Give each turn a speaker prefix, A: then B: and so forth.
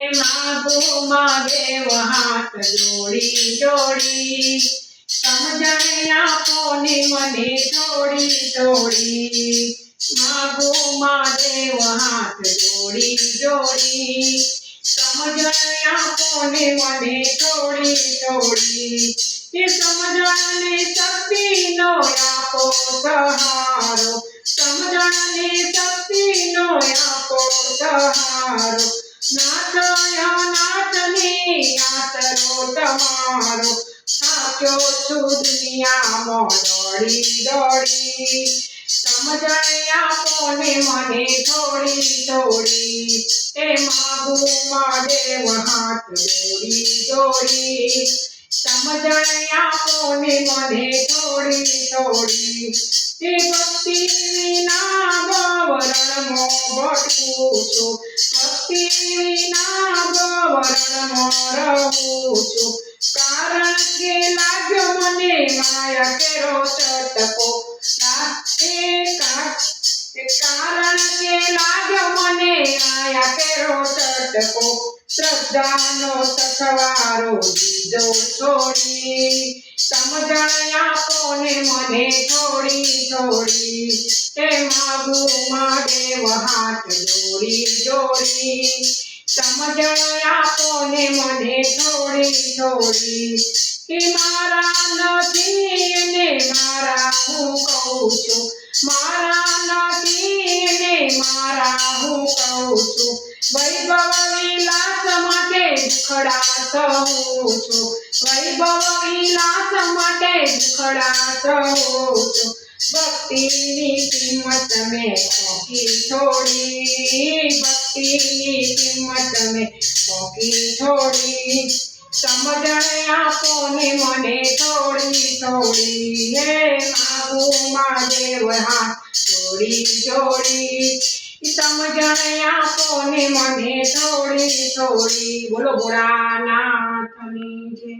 A: मागो महादेव हाथ जोड़ी जोड़ी समझण आपो ने मने थोड़ी थोड़ी मागो महादेव हाथ जोड़ी जोड़ी समझण आपो ने मने थोड़ी थोड़ी ये समझण शक्ति नो आपो सहारो समझण शक्ति नो आपो सहारो नाचया नाचनी यातरो तमारो थाक्यो छु दुनियामां दौड़ी दौड़ी समझण आपो ने मने थोड़ी थोड़ी ए मागो महादेव हाथ जोड़ी जोड़ी समझण आपो ने मने थोड़ी थोड़ी ए भक्ति विना गवरणमो भटकું છું भक्ति विना गवरणमो રહું છું કારણ કે લાગ્યો મને માયા કેરો ચટકો કારણ કે લાગ્યો મને માયા કેરો ચટકો શ્રદ્ધાનો સથવારો દીધો છોડી સમજણ આપો ને મને થોડી થોડી હે માગું મહાદેવ હાથ જોડી જોડી સમજણ આપો ને મને થોડી થોડી કે મારા નથી ને મારા હું કહું છું મારા નથી ને મારા હું કહું છું વૈભવ વિલાસ માટે દુખડા સહું છું વૈભવ વિલાસ માટે દુખડા સહું છું ભક્તિની કિંમત મેં પોકી છોડી ભક્તિની કિંમત મેં પોકી છોડી સમજણ આપો ને મને થોડી થોડી હે માગું મહાદેવ હાથ જોડી જોડી સમજણ આપો ને મને થોડી થોડી બોલો ભોળાનાથની જય।